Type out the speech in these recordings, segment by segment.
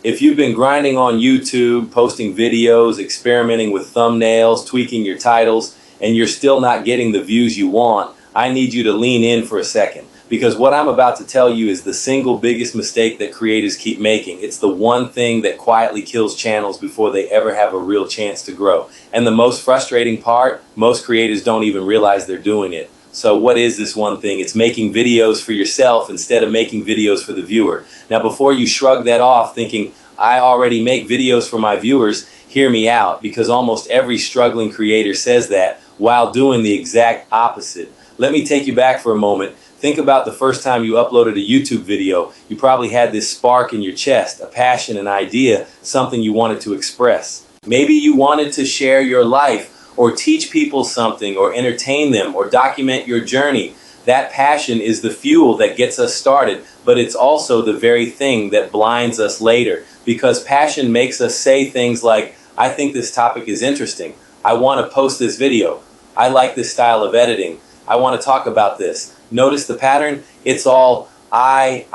If you've been grinding on YouTube, posting videos, experimenting with thumbnails, tweaking your titles, and you're still not getting the views you want, I need you to lean in for a second. Because what I'm about to tell you is the single biggest mistake that creators keep making. It's the one thing that quietly kills channels before they ever have a real chance to grow. And the most frustrating part, most creators don't even realize they're doing it. So what is this one thing? It's making videos for yourself instead of making videos for the viewer. Now, before you shrug that off thinking, I already make videos for my viewers, hear me out, because almost every struggling creator says that while doing the exact opposite. Let me take you back for a moment. Think about the first time you uploaded a YouTube video. You probably had this spark in your chest, a passion, an idea, something you wanted to express. Maybe you wanted to share your life, or teach people something, or entertain them, or document your journey. That passion is the fuel that gets us started, but it's also the very thing that blinds us later, because passion makes us say things like, I think this topic is interesting. I want to post this video. I like this style of editing. I want to talk about this. Notice the pattern? It's all I.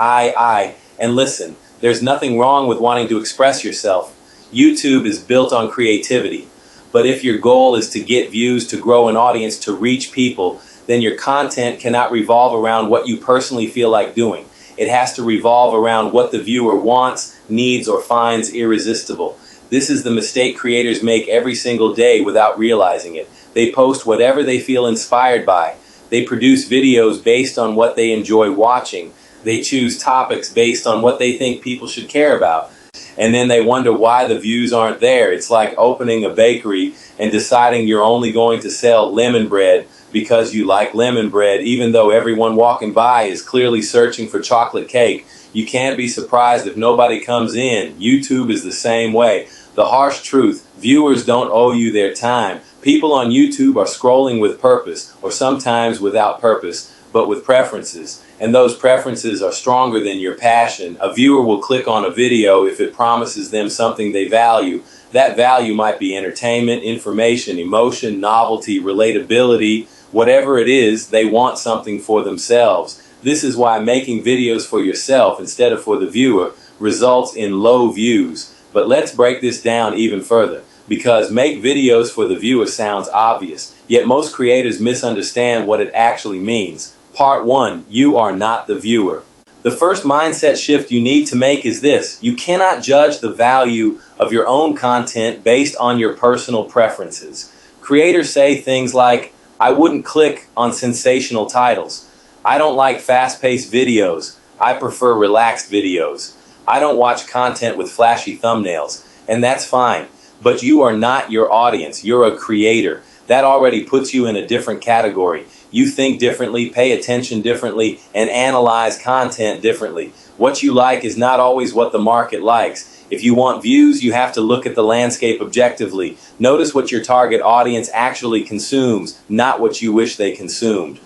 And listen, there's nothing wrong with wanting to express yourself. YouTube is built on creativity. But if your goal is to get views, to grow an audience, to reach people, then your content cannot revolve around what you personally feel like doing. It has to revolve around what the viewer wants, needs, or finds irresistible. This is the mistake creators make every single day without realizing it. They post whatever they feel inspired by. They produce videos based on what they enjoy watching. They choose topics based on what they think people should care about. And then they wonder why the views aren't there. It's like opening a bakery and deciding you're only going to sell lemon bread because you like lemon bread, even though everyone walking by is clearly searching for chocolate cake. You can't be surprised if nobody comes in. YouTube is the same way. The harsh truth, viewers don't owe you their time. People on YouTube are scrolling with purpose, or sometimes without purpose, but with preferences. And those preferences are stronger than your passion. A viewer will click on a video if it promises them something they value. That value might be entertainment, information, emotion, novelty, relatability. Whatever it is, they want something for themselves. This is why making videos for yourself instead of for the viewer results in low views. But let's break this down even further, because make videos for the viewer sounds obvious, yet most creators misunderstand what it actually means. Part 1. You are not the viewer. The first mindset shift you need to make is this. You cannot judge the value of your own content based on your personal preferences. Creators say things like, I wouldn't click on sensational titles. I don't like fast-paced videos. I prefer relaxed videos. I don't watch content with flashy thumbnails. And that's fine. But you are not your audience. You're a creator. That already puts you in a different category. You think differently, pay attention differently, and analyze content differently. What you like is not always what the market likes. If you want views, you have to look at the landscape objectively. Notice what your target audience actually consumes, not what you wish they consumed.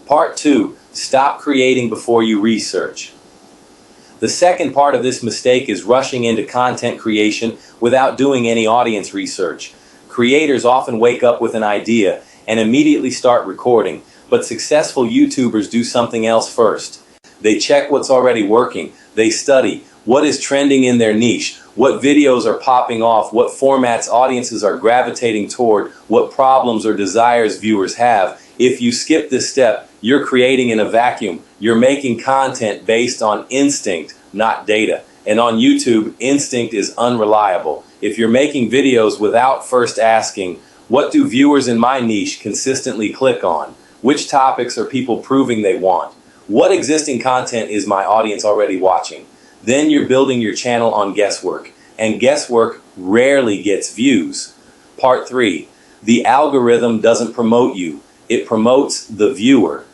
Part 2. Stop creating before you research. The second part of this mistake is rushing into content creation without doing any audience research. Creators often wake up with an idea and immediately start recording, but successful YouTubers do something else first. They check what's already working. They study what is trending in their niche, what videos are popping off, what formats audiences are gravitating toward, what problems or desires viewers have. If you skip this step, you're creating in a vacuum. You're making content based on instinct, not data. And on YouTube, instinct is unreliable. If you're making videos without first asking, what do viewers in my niche consistently click on? Which topics are people proving they want? What existing content is my audience already watching? Then you're building your channel on guesswork. And guesswork rarely gets views. Part 3. The algorithm doesn't promote you. It promotes the viewer.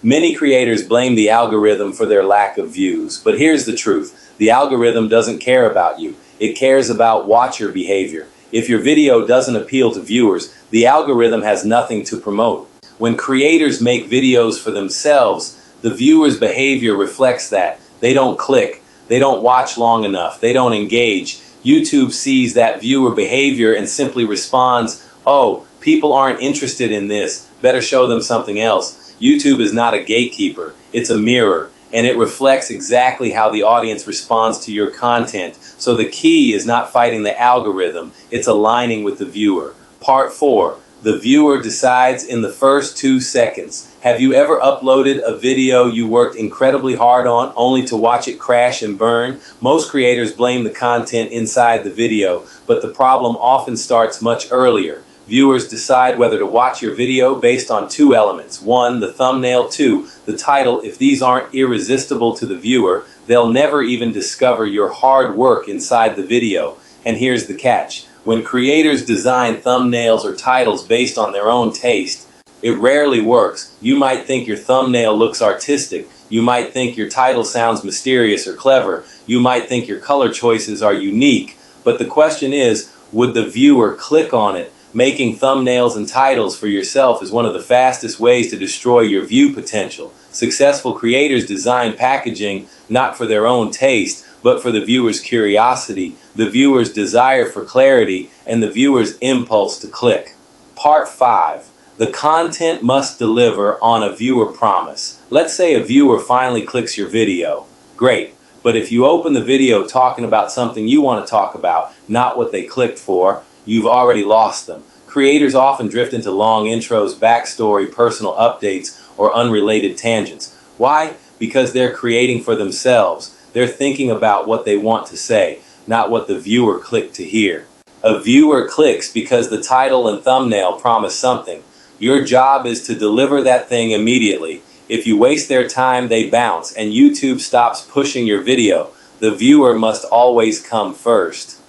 Many creators blame the algorithm for their lack of views. But here's the truth. The algorithm doesn't care about you. It cares about watcher behavior. If your video doesn't appeal to viewers, the algorithm has nothing to promote. When creators make videos for themselves, the viewer's behavior reflects that. They don't click. They don't watch long enough. They don't engage. YouTube sees that viewer behavior and simply responds, oh, people aren't interested in this. Better show them something else. YouTube is not a gatekeeper. It's a mirror. and it reflects exactly how the audience responds to your content. So the key is not fighting the algorithm, it's aligning with the viewer. Part 4. The viewer decides in the first 2 seconds. Have you ever uploaded a video you worked incredibly hard on only to watch it crash and burn? Most creators blame the content inside the video, but the problem often starts much earlier. Viewers decide whether to watch your video based on 2 elements. 1, the thumbnail. 2, the title. If these aren't irresistible to the viewer, they'll never even discover your hard work inside the video. And here's the catch. When creators design thumbnails or titles based on their own taste, it rarely works. You might think your thumbnail looks artistic. You might think your title sounds mysterious or clever. You might think your color choices are unique. But the question is, would the viewer click on it? Making thumbnails and titles for yourself is one of the fastest ways to destroy your view potential. Successful creators design packaging not for their own taste, but for the viewer's curiosity, the viewer's desire for clarity, and the viewer's impulse to click. Part 5. The content must deliver on a viewer promise. Let's say a viewer finally clicks your video. Great, but if you open the video talking about something you want to talk about, not what they clicked for, you've already lost them. Creators often drift into long intros, backstory, personal updates, or unrelated tangents. Why? Because they're creating for themselves. They're thinking about what they want to say, not what the viewer clicked to hear. A viewer clicks because the title and thumbnail promise something. Your job is to deliver that thing immediately. If you waste their time, they bounce, and YouTube stops pushing your video. The viewer must always come first.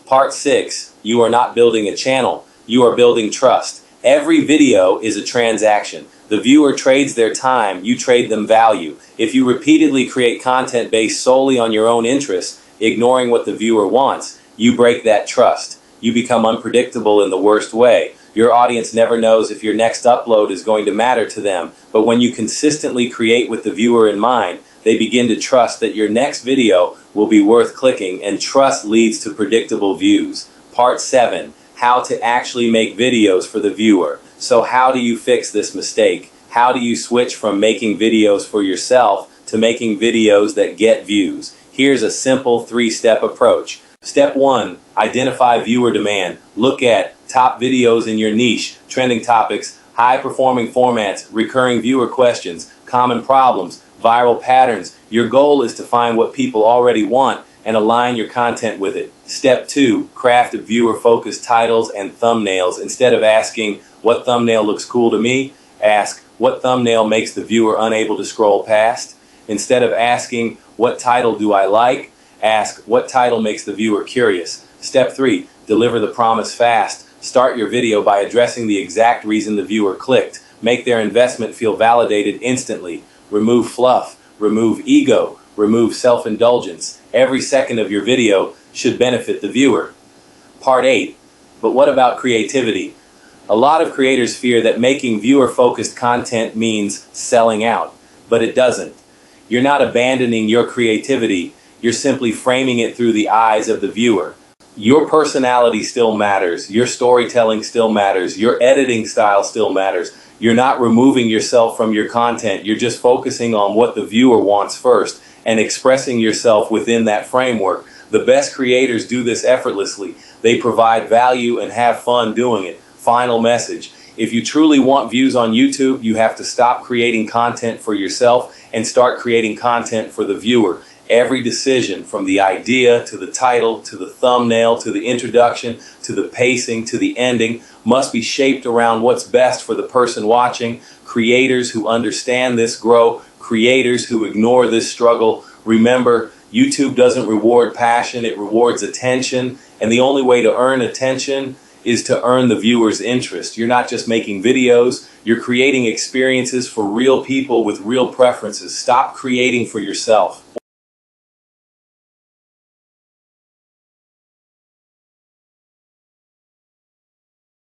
Part 6. You are not building a channel. You are building trust. Every video is a transaction. The viewer trades their time, you trade them value. If you repeatedly create content based solely on your own interests, ignoring what the viewer wants, you break that trust. You become unpredictable in the worst way. Your audience never knows if your next upload is going to matter to them, but when you consistently create with the viewer in mind, they begin to trust that your next video will be worth clicking, and trust leads to predictable views. Part 7. How to actually make videos for the viewer. So how do you fix this mistake? How do you switch from making videos for yourself to making videos that get views? Here's a simple 3-step approach. Step 1. Identify viewer demand. Look at top videos in your niche, trending topics, high-performing formats, recurring viewer questions, common problems, viral patterns. Your goal is to find what people already want and align your content with it. Step 2. Craft viewer-focused titles and thumbnails. Instead of asking, what thumbnail looks cool to me? Ask, what thumbnail makes the viewer unable to scroll past? Instead of asking, what title do I like? Ask, what title makes the viewer curious? Step 3. Deliver the promise fast. Start your video by addressing the exact reason the viewer clicked. Make their investment feel validated instantly. Remove fluff. Remove ego. Remove self-indulgence. Every second of your video should benefit the viewer. Part 8. But what about creativity? A lot of creators fear that making viewer-focused content means selling out, but it doesn't. You're not abandoning your creativity, you're simply framing it through the eyes of the viewer. Your personality still matters, your storytelling still matters, your editing style still matters. You're not removing yourself from your content, you're just focusing on what the viewer wants first and expressing yourself within that framework. The best creators do this effortlessly. They provide value and have fun doing it. Final message. If you truly want views on YouTube, you have to stop creating content for yourself and start creating content for the viewer. Every decision, from the idea to the title to the thumbnail to the introduction to the pacing to the ending, must be shaped around what's best for the person watching. Creators who understand this grow. Creators who ignore this struggle. Remember, YouTube doesn't reward passion, it rewards attention, and the only way to earn attention is to earn the viewer's interest. You're not just making videos, you're creating experiences for real people with real preferences. Stop creating for yourself.